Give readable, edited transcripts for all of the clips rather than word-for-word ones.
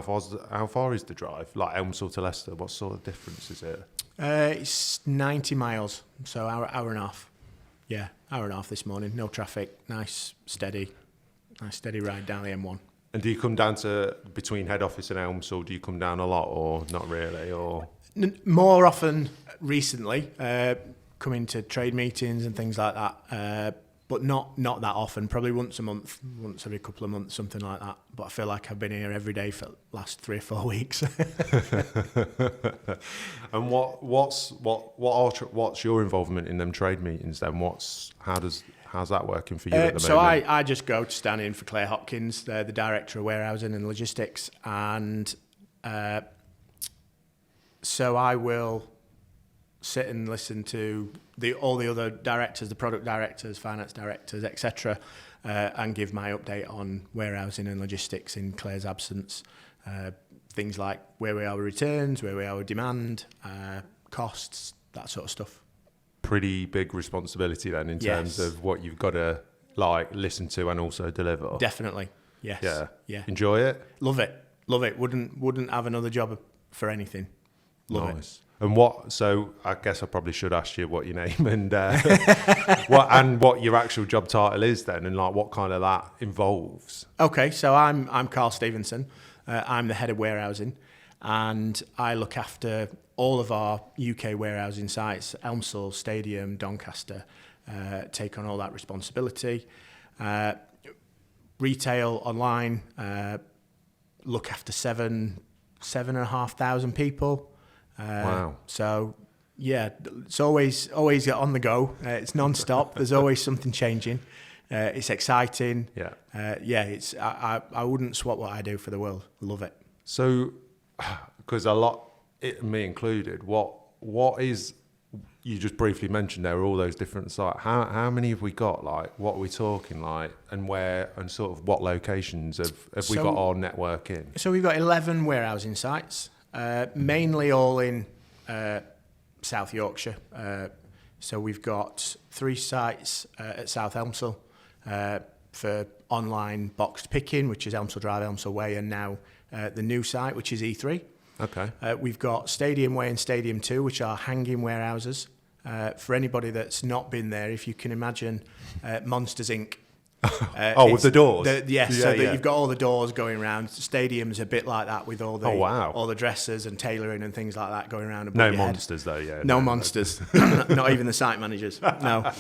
how far is the drive? Like Elmsall to Leicester, what sort of difference is it? It's 90 miles, so hour and a half. Yeah, hour and a half this morning. No traffic. Nice steady ride down the M1. And do you come down to between head office and Elmsall? Do you come down a lot, or not really? Or more often recently, coming to trade meetings and things like that. But not that often. Probably once a month, once every couple of months, something like that. But I feel like I've been here every day for the last 3 or 4 weeks. And what's your involvement in them trade meetings then? How's that working for you at the moment? So I just go to stand in for Claire Hopkins, the director of warehousing and logistics, and so I will sit and listen to all the other directors, the product directors, finance directors, etc., and give my update on warehousing and logistics in Claire's absence. Things like where we are with returns, where we are with demand, costs, that sort of stuff. Pretty big responsibility then in terms of what you've got to listen to and also deliver. Definitely, yes. Yeah. Enjoy it? Love it. Wouldn't have another job for anything. Love it. And so I guess I probably should ask you what your name and what your actual job title is then, and what kind of that involves. Okay, so I'm Carl Stevenson. I'm the head of warehousing, and I look after all of our UK warehousing sites, Elmsall, Stadium, Doncaster, take on all that responsibility. Retail, online, look after 7,500 people. Wow. So, yeah, it's always on the go. It's non-stop. There's always something changing. It's exciting. Yeah. It's I wouldn't swap what I do for the world. Love it. So, because me included, what is, you just briefly mentioned there are all those different sites. How many have we got? What are we talking and where, and sort of what locations have we got our network in? So we've got 11 warehousing sites. Mainly all in South Yorkshire. So we've got 3 sites at South Elmsall for online boxed picking, which is Elmsall Drive, Elmsall Way, and now the new site, which is E03. Okay. We've got Stadium Way and Stadium 2, which are hanging warehouses. For anybody that's not been there, if you can imagine Monsters Inc. With the doors? You've got all the doors going around. Stadium's a bit like that with all the all the dressers and tailoring and things like that going around. No monsters though, yeah. No monsters. Not even the site managers. No.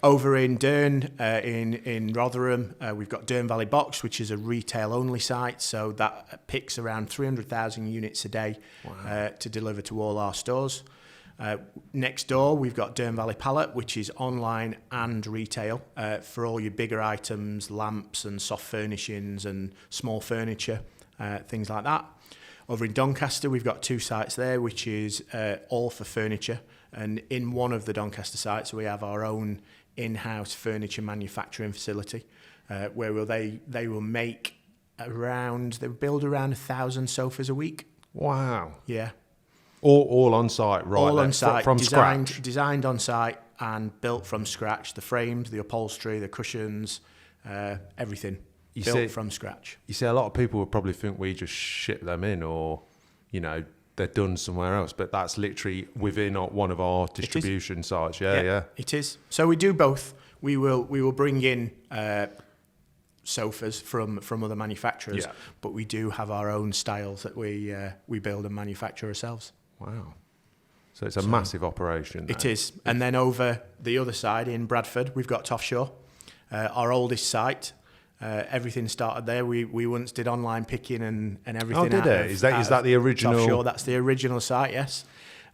Over in Dearne, in Rotherham, we've got Dearne Valley Box, which is a retail-only site. So that picks around 300,000 units a day to deliver to all our stores. Next door, we've got Dearne Valley Pallet, which is online and retail for all your bigger items, lamps and soft furnishings and small furniture, things like that. Over in Doncaster, we've got 2 sites there, which is all for furniture. And in one of the Doncaster sites, we have our own in-house furniture manufacturing facility where they will make they build around 1,000 sofas a week. Wow. Yeah. All on site, right? All on site, from scratch. Designed on site and built from scratch. The frames, the upholstery, the cushions, everything built from scratch. You see, a lot of people would probably think we just ship them in, or they're done somewhere else. But that's literally within one of our distribution sites. Yeah, it is. So we do both. We will bring in sofas from other manufacturers, but we do have our own styles that we build and manufacture ourselves. Wow. So it's a massive operation. It is. And then over the other side in Bradford, we've got Toffshore, our oldest site. Everything started there. We once did online picking and everything. Oh, did it? Is that the original? Toffshore, that's the original site, yes.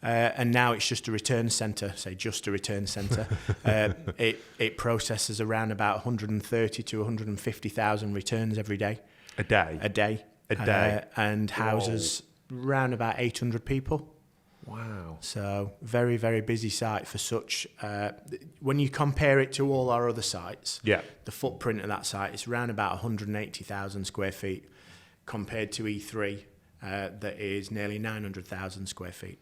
And now it's just a return centre, just a return centre. It processes around about 130 to 150,000 returns every day. A day? A day. And houses around about 800 people. Wow. So very, very busy site for such. When you compare it to all our other sites, the footprint of that site is around about 180,000 square feet compared to E3 that is nearly 900,000 square feet.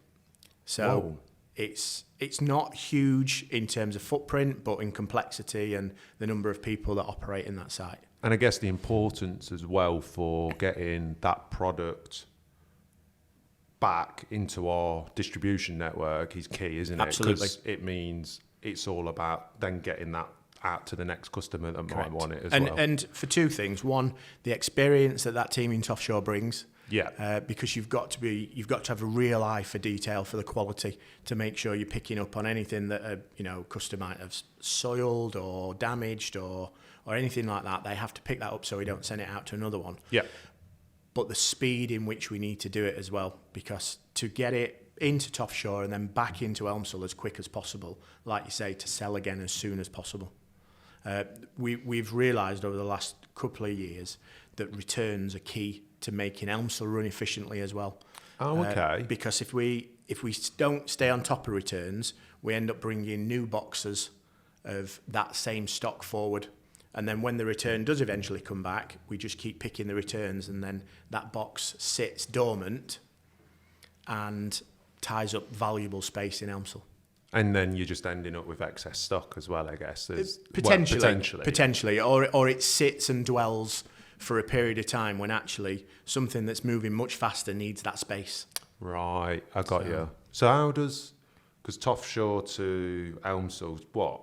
So it's not huge in terms of footprint, but in complexity and the number of people that operate in that site. And I guess the importance as well for getting that product back into our distribution network is key, isn't it? Absolutely. Because it means it's all about then getting that out to the next customer that might want it as well. And for two things. One, the experience that team in Offshore brings. Yeah. Because you've got to have a real eye for detail for the quality to make sure you're picking up on anything that a customer might have soiled or damaged or anything like that. They have to pick that up so we don't send it out to another one. Yeah. But the speed in which we need to do it as well, because to get it into Offshore and then back into Elmsall as quick as possible, like you say, to sell again as soon as possible. We've realised over the last couple of years that returns are key to making Elmsall run efficiently as well. Oh, okay. Because if we don't stay on top of returns, we end up bringing new boxes of that same stock forward. And then when the return does eventually come back, we just keep picking the returns, and then that box sits dormant and ties up valuable space in Elmsall. And then you're just ending up with excess stock as well, I guess. Potentially. Or it sits and dwells for a period of time when actually something that's moving much faster needs that space. Right, I got you. So how does, because Offshore to Elmsall's what?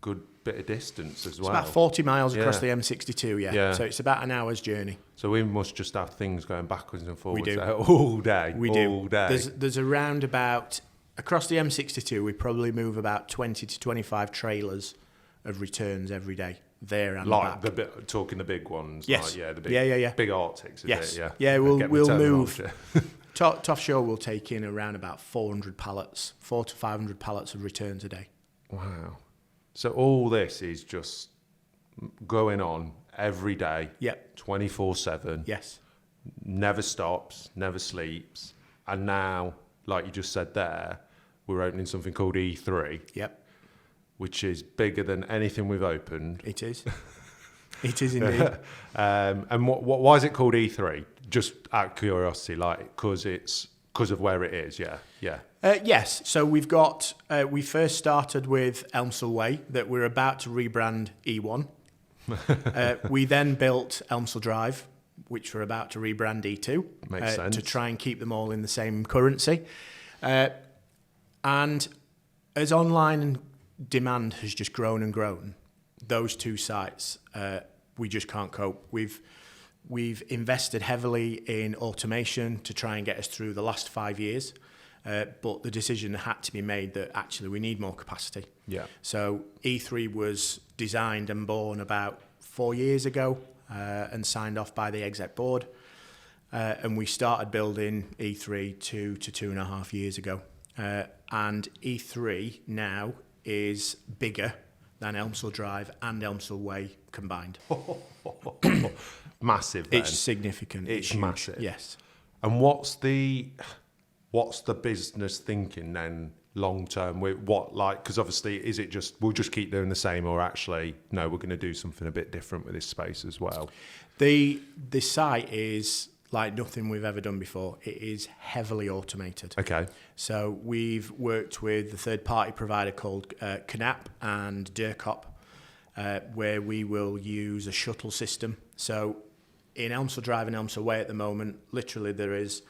Good bit of distance as well. It's about 40 miles across the M62, yeah. So it's about an hour's journey. So we must just have things going backwards and forwards We do. All day. We all do. Day. There's around about, across the M62, we probably move about 20 to 25 trailers of returns every day. There and like back. Talking the big ones. Yes. Like, the big, yeah. big Arctics, yes. It? Yeah. Yeah, we'll move. Offshore will take in around about 400 pallets, 400 to 500 pallets of returns a day. Wow. So all this is just going on every day. Yep. 24/7. Yes. Never stops, never sleeps. And now, like you just said there, we're opening something called E03. Yep. Which is bigger than anything we've opened. It is. It is indeed. And why is it called E3? Just out of curiosity, like because of where it is. Yeah. Yes. So we've got. We first started with Elmsall Way that we're about to rebrand E1. We then built Elmsall Drive, which we're about to rebrand E2. Makes sense. To try and keep them all in the same currency. And as online demand has just grown and grown, those two sites, we just can't cope. We've invested heavily in automation to try and get us through the last 5 years, but the decision had to be made that actually we need more capacity. Yeah. So E3 was designed and born about 4 years ago and signed off by the exec board, and we started building E3 2 to 2.5 years ago, and E3 now is bigger than Elmsall Drive and Elmsall Way combined. Massive. Then. It's significant. It's huge. massive. Yes. And what's the business thinking then long term? Because obviously, is it just we'll just keep doing the same, or actually no, we're going to do something a bit different with this space as well? The site is like nothing we've ever done before. It is heavily automated. Okay. So we've worked with the third-party provider called Knapp and Dirkop, where we will use a shuttle system. So in Elmsall Drive and Elmsall Way at the moment, literally there is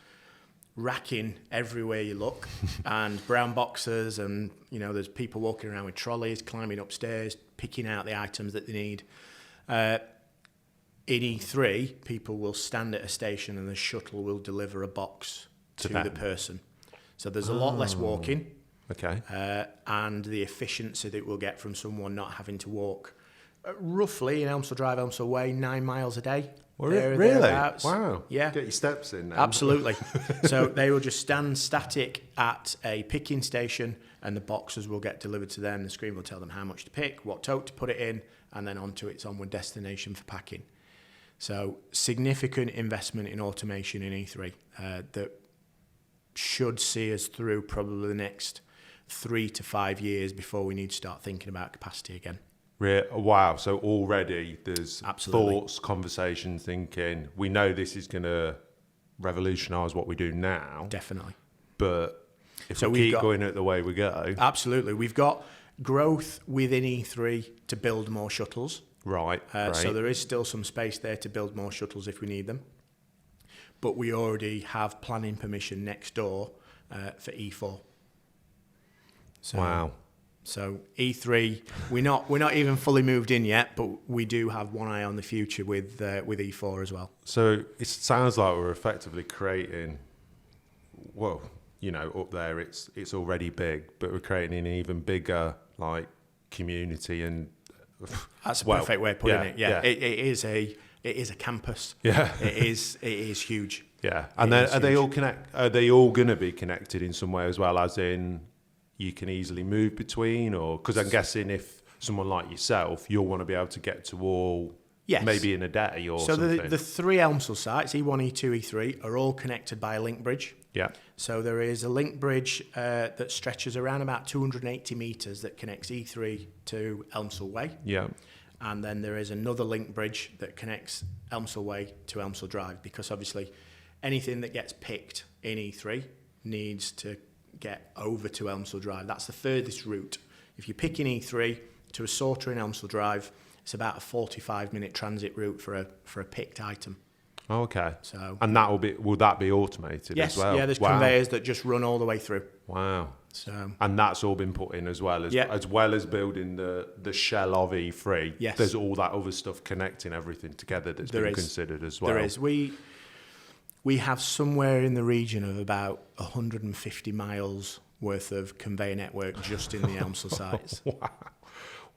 racking everywhere you look and brown boxes, and there's people walking around with trolleys, climbing upstairs, picking out the items that they need. In E3, people will stand at a station and the shuttle will deliver a box to the person. So there's a lot less walking. Okay. And the efficiency that we'll get from someone not having to walk roughly in Elmsall Drive, Elmsall Way, 9 miles a day. Really? Wow. Yeah. Get your steps in now. Absolutely. So they will just stand static at a picking station and the boxes will get delivered to them. The screen will tell them how much to pick, what tote to put it in, and then onto its onward destination for packing. So significant investment in automation in E3 that should see us through probably the next 3 to 5 years before we need to start thinking about capacity again. Wow. So already there's Absolutely. Thoughts, conversations, thinking, we know this is going to revolutionise what we do now. Definitely. But if we keep going at the way we go... Absolutely. We've got growth within E3 to build more shuttles. Right. So there is still some space there to build more shuttles if we need them. But we already have planning permission next door for E4. So, wow. So E3, we're not even fully moved in yet, but we do have one eye on the future with E4 as well. So it sounds like we're effectively creating, well, up there it's already big, but we're creating an even bigger like community, and that's a perfect way of putting it. Yeah. It is a campus. Yeah. It is huge. Yeah. And then are they all going to be connected in some way as well, as in you can easily move between, or because I'm guessing if someone like yourself, you'll want to be able to get to all, yes, maybe in a day or so something. So the three Elmsall sites, E1, E2, E3, are all connected by a link bridge. Yeah. So there is a link bridge that stretches around about 280 metres that connects E3 to Elmsall Way. Yeah. And then there is another link bridge that connects Elmsall Way to Elmsall Drive, because obviously anything that gets picked in E3 needs to get over to Elmsall Drive. That's the furthest route. If you're picking E3 to a sorter in Elmsall Drive, it's about a 45-minute transit route for a picked item. Oh, okay. So, and will that be automated as well? Yeah, there's conveyors that just run all the way through. Wow. So, and that's all been put in as well as building the shell of E3. Yes. There's all that other stuff connecting everything together that's been considered as well. There is. We have somewhere in the region of about 150 miles worth of conveyor network just in the Elmsall sites.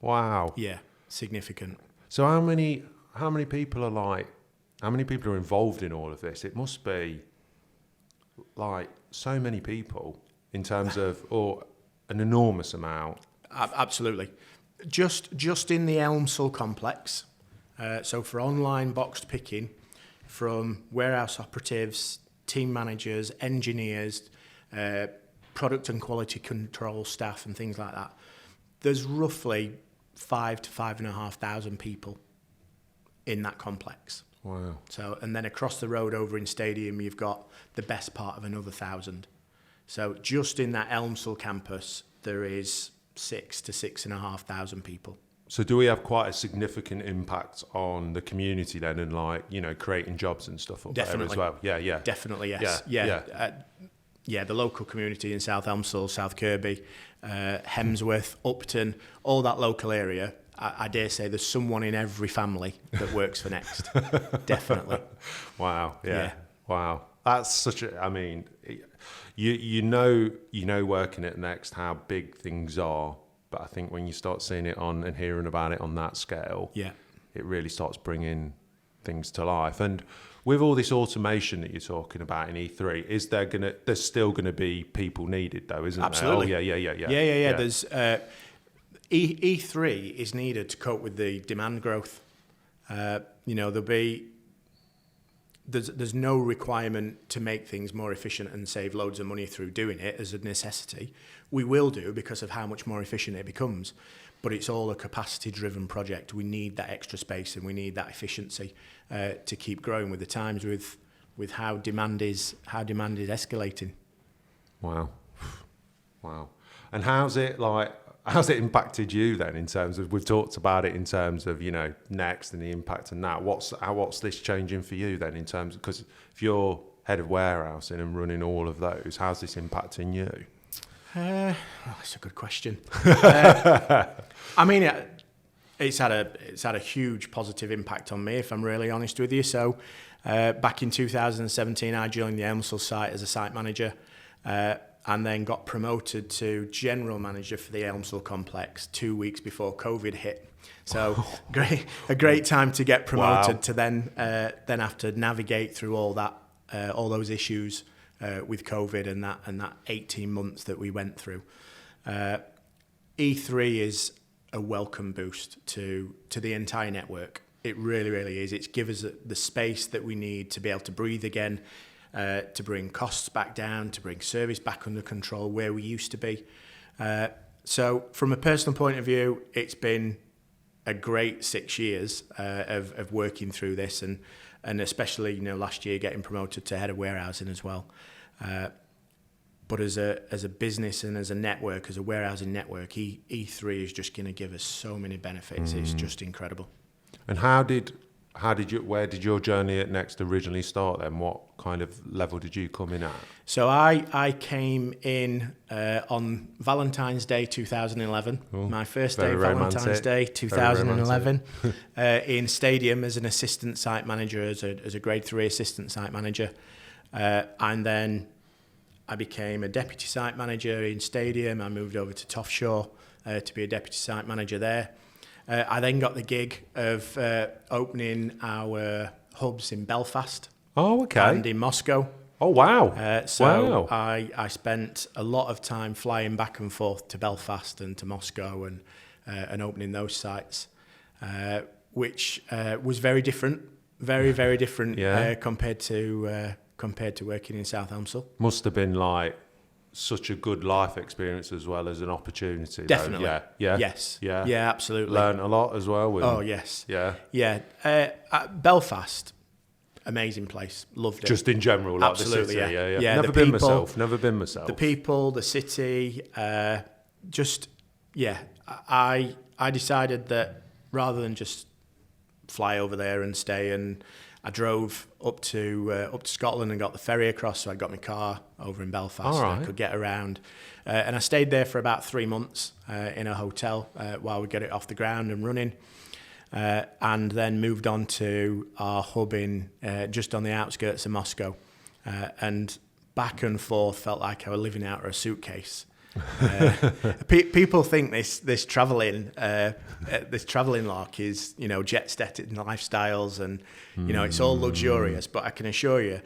Wow. Yeah, significant. So how many people are involved in all of this? It must be like so many people in terms of, or an enormous amount. Absolutely. Just in the Elmsall complex, so for online boxed picking, from warehouse operatives, team managers, engineers, product and quality control staff and things like that, there's roughly 5,000 to 5,500 people in that complex. Wow. So, and then across the road over in Stadium, you've got the best part of another 1,000. So just in that Elmsall campus, there is 6,000 to 6,500 people. So do we have quite a significant impact on the community then, and creating jobs and stuff up there as well? Yeah. Definitely, yes. Yeah, the local community in South Elmsall, South Kirby, Hemsworth, Upton, all that local area, I dare say there's someone in every family that works for Next. Definitely. Wow, yeah. Wow. That's such a, you know working at Next how big things are, but I think when you start seeing it on and hearing about it on that scale, it really starts bringing things to life. And with all this automation that you're talking about in E3, there's still gonna be people needed though, isn't Absolutely. there? Oh, Yeah. There's E3 is needed to cope with the demand growth. There's no requirement to make things more efficient and save loads of money through doing it as a necessity. We will do because of how much more efficient it becomes, but it's all a capacity-driven project. We need that extra space and we need that efficiency to keep growing with the times, with how demand is escalating. Wow. And how's it impacted you then in terms of, we've talked about it in terms of, Next and the impact on that. What's this changing for you then in terms of, because if you're head of warehousing and running all of those, how's this impacting you? That's a good question. It's had a huge positive impact on me, if I'm really honest with you. So back in 2017, I joined the Elmsall site as a site manager. And then got promoted to general manager for the Elmsall complex 2 weeks before COVID hit. So a great time to get promoted. Wow. To then have to navigate through all those issues with COVID and that 18 months that we went through. E3 is a welcome boost to the entire network. It really, really is. It's given us the space that we need to be able to breathe again. To bring costs back down, to bring service back under control where we used to be. So from a personal point of view, it's been a great 6 years of working through this, and especially last year getting promoted to head of warehousing as well. But as a business and as a network, as a warehousing network, E3 is just going to give us so many benefits. It's just incredible. And where did your journey at Next originally start then? What kind of level did you come in at? So I came in on Valentine's Day 2011. Ooh, my first very day, romantic. Valentine's Day 2011, in Stadium as an assistant site manager, as a grade 3 assistant site manager. And then I became a deputy site manager in Stadium. I moved over to Toffshore to be a deputy site manager there. I then got the gig of opening our hubs in Belfast. Oh, okay. And in Moscow. Oh, wow. So wow. I spent a lot of time flying back and forth to Belfast and to Moscow and opening those sites, which was very different, very different compared to working in South Elmsall. Must have been like such a good life experience as well as an opportunity. Definitely. Though. Yeah. Yes. Yeah. Yeah, absolutely. Learned a lot as well. Oh, yes. Yeah. Yeah. Belfast, amazing place. Loved it. Just in general, like absolutely, the city. yeah. Yeah. Never been myself. The people, the city, I decided that rather than just fly over there and stay, and I drove up to Scotland and got the ferry across, so I got my car over in Belfast. All right. And I could get around, and I stayed there for about 3 months in a hotel while we get it off the ground and running, and then moved on to our hub in just on the outskirts of Moscow, and back and forth felt like I was living out of a suitcase. People think this travelling lark is, jet setting lifestyles and it's all luxurious, but I can assure you,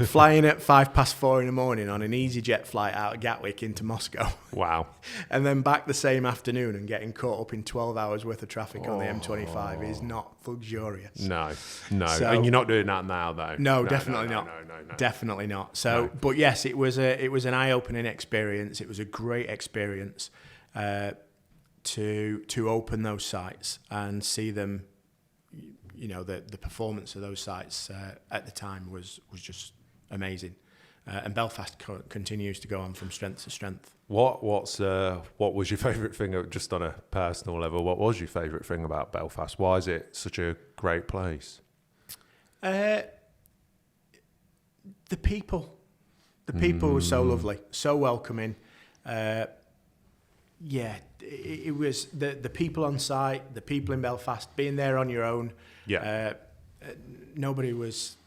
flying at 4:05 in the morning on an EasyJet flight out of Gatwick into Moscow, Wow, and then back the same afternoon and getting caught up in 12 hours worth of traffic on the M25 is not luxurious. No. So, And you're not doing that now, though. No, definitely not. No. Definitely not. So, but yes, it was an eye-opening experience. It was a great experience to open those sites and see them. The performance of those sites at the time was just amazing, and Belfast continues to go on from strength to strength. What was your favourite thing, just on a personal level? What was your favourite thing about Belfast? Why is it such a great place? The people. The people were so lovely, so welcoming. It was the people on site, the people in Belfast, being there on your own. Yeah. Nobody was,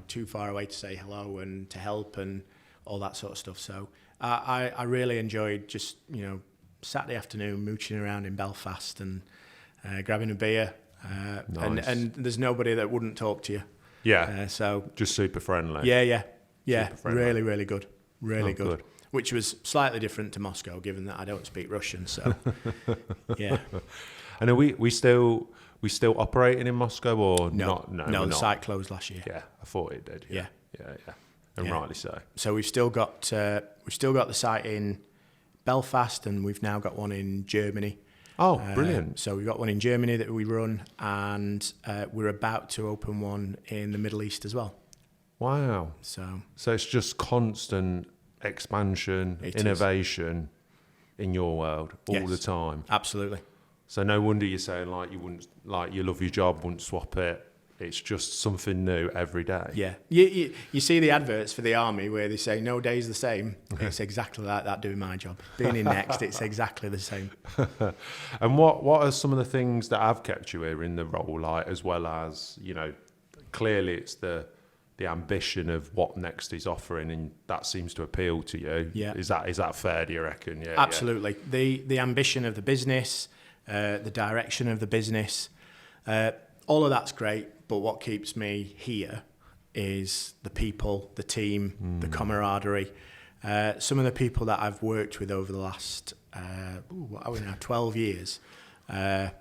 too far away to say hello and to help and all that sort of stuff. So I really enjoyed just, Saturday afternoon mooching around in Belfast and grabbing a beer. Nice. And there's nobody that wouldn't talk to you. Yeah. So just super friendly. Yeah. Super friendly. Really, really good. Really good. Which was slightly different to Moscow, given that I don't speak Russian. So, yeah. And are we still operating in Moscow or not? No, the site closed last year. Yeah, I thought it did. Yeah. And rightly so. So we've still got the site in Belfast, and we've now got one in Germany. Oh, brilliant! So we've got one in Germany that we run, and we're about to open one in the Middle East as well. Wow! So it's just constant expansion, innovation in your world all the time. Absolutely. So no wonder you're saying you love your job, wouldn't swap it. It's just something new every day. Yeah. You see the adverts for the army where they say no day's the same. It's exactly like that doing my job. Being in Next, it's exactly the same. And what are some of the things that have kept you here in the role, like, as well as, clearly it's the ambition of what Next is offering, and that seems to appeal to you. Yeah. Is that fair, do you reckon? Yeah. Absolutely. The ambition of the business, the direction of the business, all of that's great, but what keeps me here is the people, the team, the camaraderie. Some of the people that I've worked with over the last 12 years are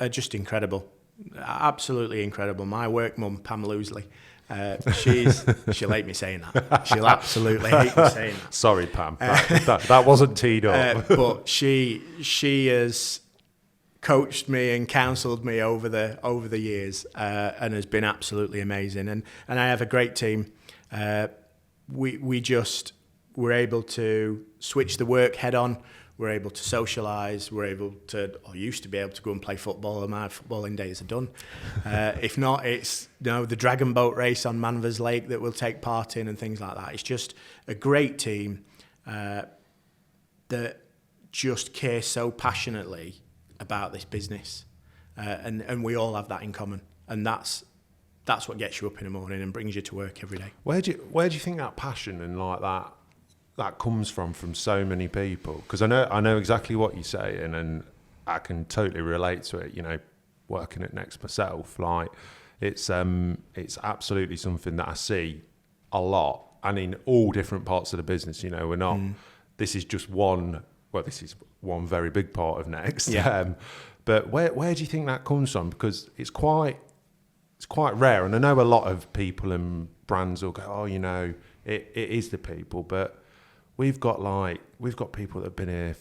just incredible. Absolutely incredible. My work mum, Pam Loosley, she'll hate me saying that. She'll absolutely hate me saying that. Sorry, Pam. That wasn't teed up. But she has coached me and counselled me over the years, and has been absolutely amazing. And I have a great team. We're able to switch the work head on. we're able to socialise, we're able to, or used to be able to go and play football, and my footballing days are done. If not, it's the dragon boat race on Manvers Lake that we'll take part in and things like that. It's just a great team that just care so passionately about this business, and we all have that in common, and that's what gets you up in the morning and brings you to work every day. Where do you think that passion and like that comes from so many people? Because I know exactly what you're saying, and I can totally relate to it. Working at Next myself, like it's absolutely something that I see a lot, and in all different parts of the business. We're not. This is just one. Well, this is one very big part of Next. Yeah. But where do you think that comes from? Because it's quite rare, and I know a lot of people and brands will go, oh, it is the people, but we've got people that have been here,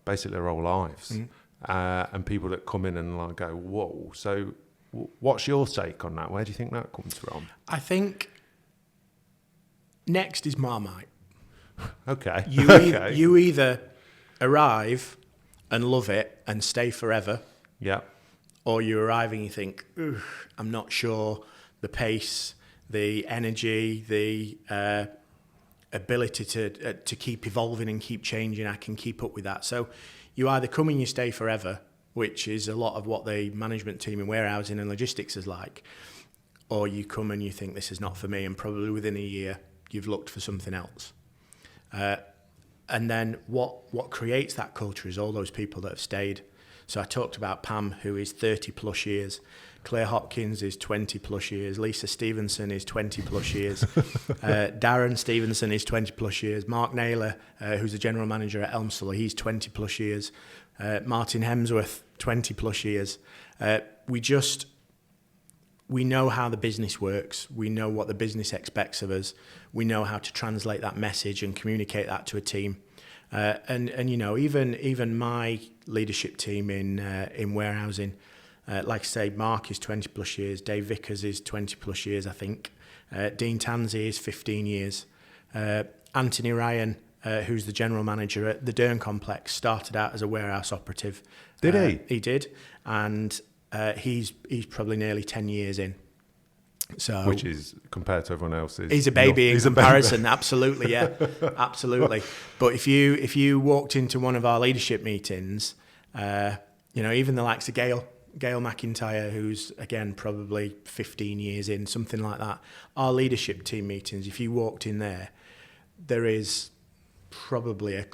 basically their whole lives, and people that come in and like go, whoa. So, what's your take on that? Where do you think that comes from? I think Next is Marmite. Okay. You either arrive and love it and stay forever. Yeah. Or you arrive and you think, I'm not sure the pace, the energy, the ability to keep evolving and keep changing, I can keep up with that. So you either come and you stay forever, which is a lot of what the management team in warehousing and logistics is like, or you come and you think this is not for me, and probably within a year you've looked for something else. And then what creates that culture is all those people that have stayed. So I talked about Pam, who is 30 plus years. Claire Hopkins is 20 plus years. Lisa Stevenson is 20 plus years. Darren Stevenson is 20 plus years. Mark Naylor, who's the general manager at Elmsall, he's 20 plus years. Martin Hemsworth, 20 plus years. We know how the business works. We know what the business expects of us. We know how to translate that message and communicate that to a team. And even my leadership team in warehousing, like I say, Mark is 20 plus years. Dave Vickers is 20 plus years, I think. Dean Tansey is 15 years. Anthony Ryan, who's the general manager at the Dern Complex, started out as a warehouse operative. Did he? He did, and he's probably nearly 10 years in. So, which is, compared to everyone else, he's a baby in comparison. Absolutely, yeah, absolutely. But if you walked into one of our leadership meetings, even the likes of Gail McIntyre, who's again probably 15 years in, something like that. Our leadership team meetings, if you walked in there is probably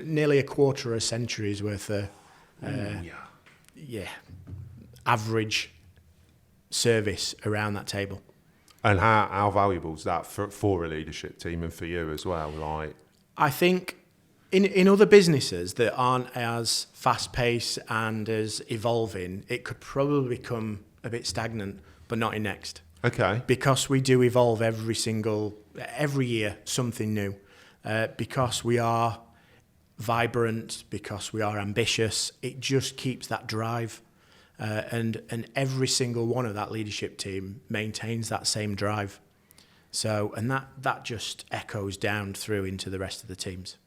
nearly a quarter of a century's worth of average service around that table. And how valuable is that for a leadership team and for you as well? Like, I think in other businesses that aren't as fast-paced and as evolving, it could probably become a bit stagnant, but not in Next. Okay. Because we do evolve every year, something new. Because we are vibrant, because we are ambitious, it just keeps that drive. And every single one of that leadership team maintains that same drive. So, and that just echoes down through into the rest of the teams.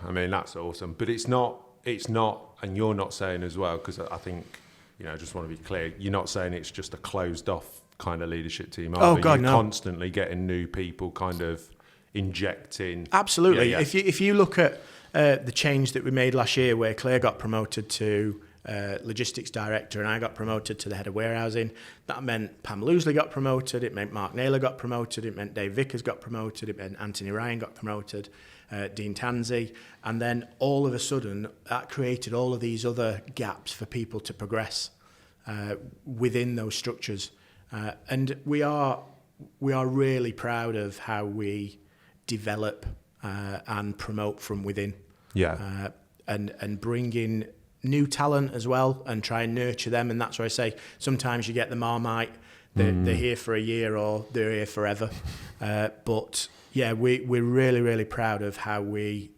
I mean, that's awesome. But it's not, and you're not saying as well, because I think, I just want to be clear, you're not saying it's just a closed off kind of leadership team. Oh, God, you're no. Constantly getting new people kind of injecting. Absolutely. Yeah. If you look at the change that we made last year, where Claire got promoted to logistics director and I got promoted to the head of warehousing, that meant Pam Loosley got promoted, it meant Mark Naylor got promoted, it meant Dave Vickers got promoted, it meant Anthony Ryan got promoted, Dean Tansey, and then all of a sudden that created all of these other gaps for people to progress within those structures. And we are really proud of how we develop and promote from within. Yeah. And bring in new talent as well and try and nurture them. And that's why I say sometimes you get the Marmite, they're here for a year or they're here forever. But yeah, we're really, really proud of how we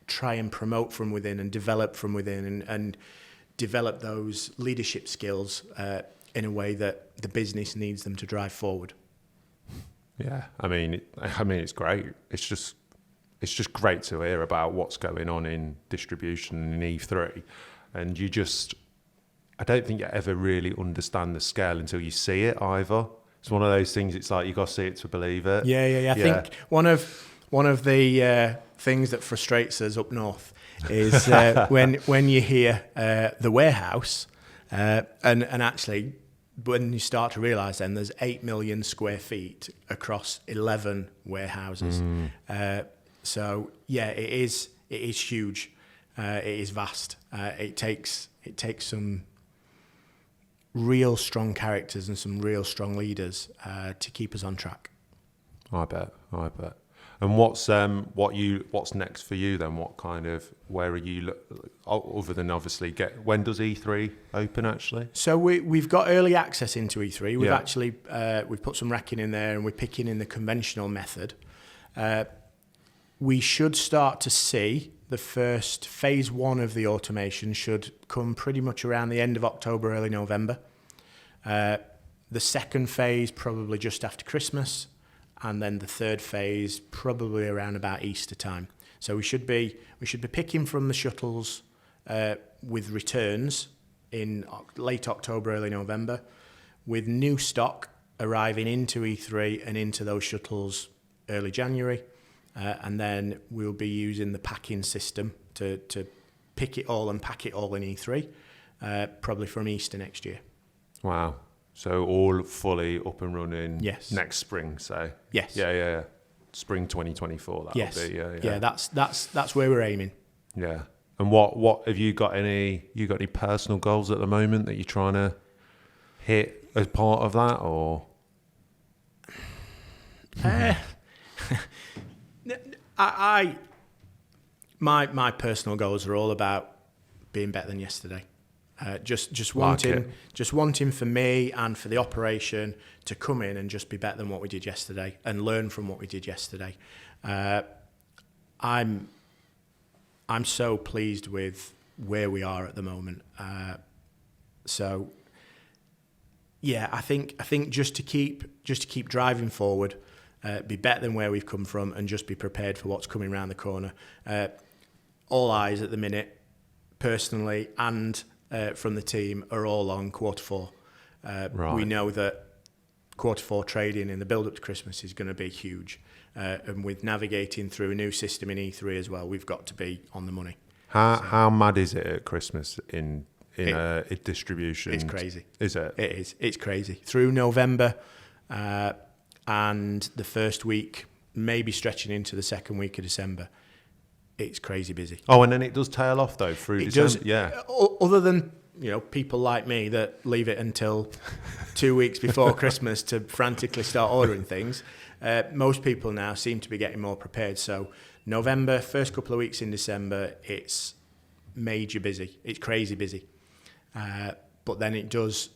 try and promote from within and develop from within and develop those leadership skills in a way that the business needs them to drive forward. Yeah, I mean, it's great. It's it's just great to hear about what's going on in distribution in E3, and I don't think you ever really understand the scale until you see it either. It's one of those things. It's like you got to see it to believe it. Yeah. I think one of the things that frustrates us up north is when you hear the warehouse, and actually when you start to realise then there's 8 million square feet across 11 warehouses. So yeah, it is huge. It is vast. It takes some real strong characters and some real strong leaders to keep us on track. I bet. And what's next for you then? What kind of, where are you, other than obviously when does E3 open actually? So we've got early access into E3. We've actually, we've put some racking in there and we're picking in the conventional method. We should start to see the first phase 1 of the automation should come pretty much around the end of October, early November. The second phase probably just after Christmas. And then the third phase probably around about Easter time. So we should be picking from the shuttles with returns in late October, early November, with new stock arriving into E3 and into those shuttles early January, and then we'll be using the packing system to pick it all and pack it all in E3, probably from Easter next year. Wow. So all fully up and running next spring, so yes. Yeah. Spring 2024, that'll be, Yeah, that's where we're aiming. Yeah. And what have you got any personal goals at the moment that you're trying to hit as part of that, or? My personal goals are all about being better than yesterday. Just wanting for me and for the operation to come in and just be better than what we did yesterday and learn from what we did yesterday. I'm so pleased with where we are at the moment. So yeah, I think just to keep driving forward, be better than where we've come from, and just be prepared for what's coming around the corner. All eyes at the minute, personally and from the team, are all on quarter 4. Right. We know that quarter 4 trading in the build-up to Christmas is going to be huge. And with navigating through a new system in E3 as well, we've got to be on the money. How mad is it at Christmas in distribution? It's crazy. Is it? It is. It's crazy. Through November and the first week, maybe stretching into the second week of December, it's crazy busy. Oh, and then it does tail off though through December. Does, yeah. Other than people like me that leave it until 2 weeks before Christmas to frantically start ordering things, most people now seem to be getting more prepared. So November, first couple of weeks in December, it's major busy. It's crazy busy. But then it does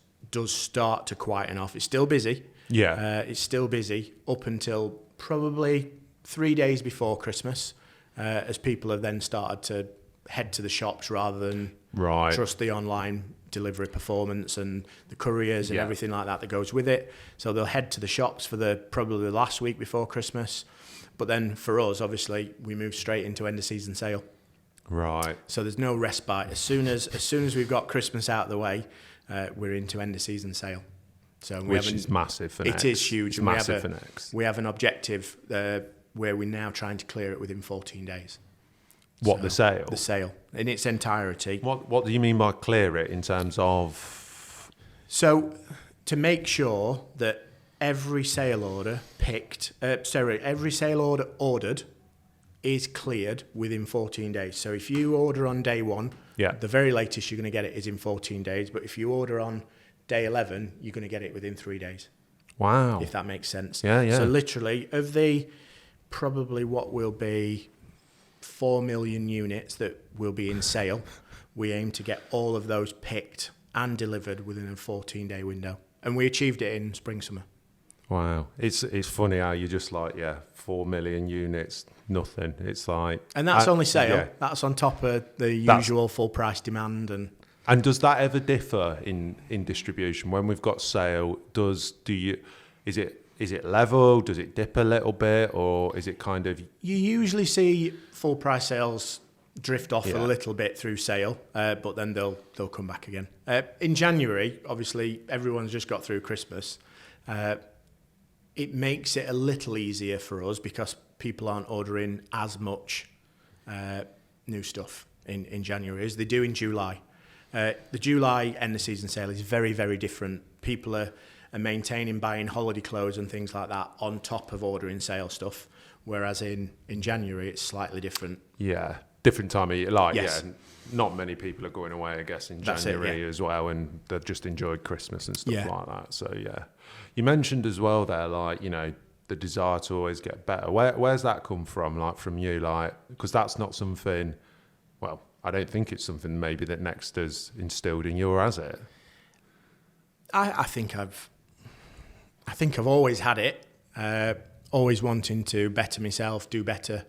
start to quieten off. It's still busy. Yeah. It's still busy up until probably 3 days before Christmas. As people have then started to head to the shops rather than trust the online delivery performance and the couriers and everything like that goes with it. So they'll head to the shops for probably the last week before Christmas. But then for us, obviously, we move straight into end of season sale. Right. So there's no respite. As soon as we've got Christmas out of the way, we're into end of season sale. So which is massive for Next. It is huge. It's massive for Next. We have an objective where we're now trying to clear it within 14 days. What, the sale? The sale, in its entirety. What do you mean by clear it in terms of? So, to make sure that every sale order ordered is cleared within 14 days. So if you order on day 1, the very latest you're going to get it is in 14 days. But if you order on day 11, you're going to get it within 3 days. Wow. If that makes sense. Yeah. So literally, of the probably what will be 4 million units that will be in sale, we aim to get all of those picked and delivered within a 14-day window. And we achieved it in spring-summer. Wow. It's funny how you're just like, 4 million units, nothing. It's like... And that's only sale. Yeah. That's on top of the usual full price demand. And does that ever differ in distribution? When we've got sale, is it is it level? Does it dip a little bit, or is it kind of? You usually see full price sales drift off Yeah. a little bit through sale, but then they'll come back again. In January, obviously, everyone's just got through Christmas. It makes it a little easier for us because people aren't ordering as much new stuff in January as they do in July. The July end of season sale is very, very different. People are maintaining buying holiday clothes and things like that on top of ordering sale stuff, whereas in January it's slightly different. Yeah, different time of year. Like, Yes. yeah, not many people are going away, I guess, in That's it, January yeah. as well, and they've just enjoyed Christmas and stuff Yeah. like that. So, yeah. You mentioned as well there, like, you know, the desire to always get better. Where's that come from, like, from you? Like, because that's not something, well, I don't think it's something maybe that Next has instilled in you, or has it? I think I've always had it, always wanting to better myself, do better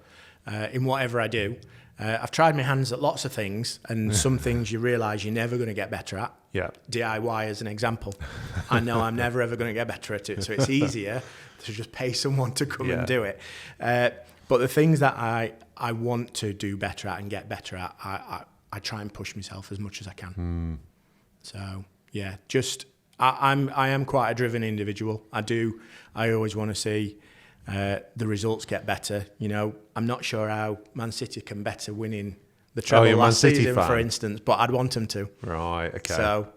in whatever I do. I've tried my hands at lots of things, and some things you realise you're never going to get better at. Yeah. DIY as an example. I know I'm never ever going to get better at it, so it's easier to just pay someone to come and do it. But the things that I want to do better at and get better at, I try and push myself as much as I can. So yeah, just I am quite a driven individual. I always want to see the results get better. You know, I'm not sure how Man City can better winning the treble last season, for instance, but I'd want them to. Right, okay. So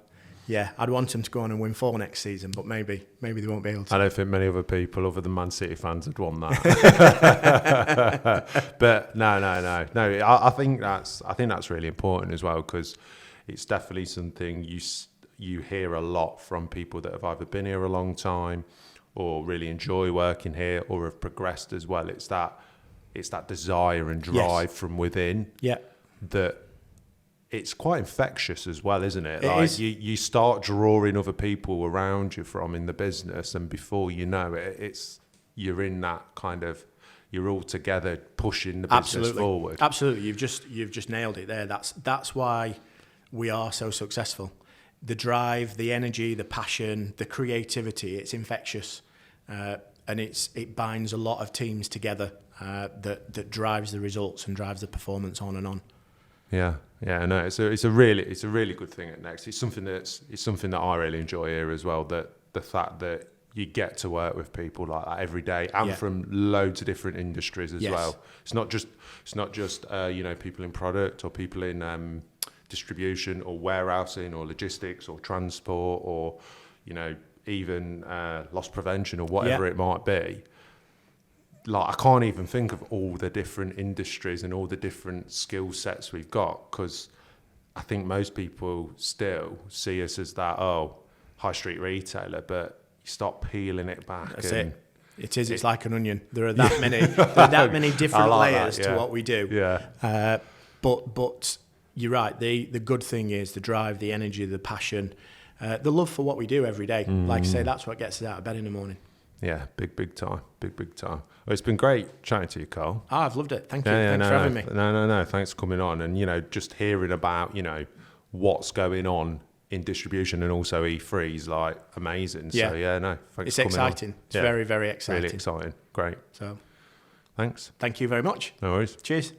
yeah, I'd want them to go on and win 4 next season, but maybe they won't be able to. I don't think many other people other than Man City fans would want that. But no. I think that's really important as well, because it's definitely something you hear a lot from people that have either been here a long time or really enjoy working here or have progressed as well. It's that desire and drive from within. Yeah. That it's quite infectious as well, isn't it? It Like is. you start drawing other people around you from in the business, and before you know it, you're in that kind of, you're all together pushing the business forward. Absolutely, you've just nailed it there. That's why we are so successful. The drive, the energy, the passion, the creativity, it's infectious, and it binds a lot of teams together that drives the results and drives the performance on and on. Yeah, no, it's a really good thing at Next. It's something that I really enjoy here as well. That the fact that you get to work with people like that every day, and from loads of different industries as well. It's not just people in product or people in distribution or warehousing or logistics or transport or even loss prevention or whatever it might be. Like, I can't even think of all the different industries and all the different skill sets we've got, because I think most people still see us as that high street retailer, but you start peeling it back. That's it. It's like an onion. There are that many different layers to what we do. Yeah. But you're right. The good thing is the drive, the energy, the passion, the love for what we do every day. Like I say, that's what gets us out of bed in the morning. Yeah, big time. Well, it's been great chatting to you, Carl. Oh, I've loved it. Thank you. Thanks for having me. No. Thanks for coming on, and just hearing about what's going on in distribution and also E03 is like amazing. Yeah. So thanks. It's for coming exciting. on. It's very, very exciting. Really exciting. Great. So, Thanks. thank you very much. No worries. Cheers.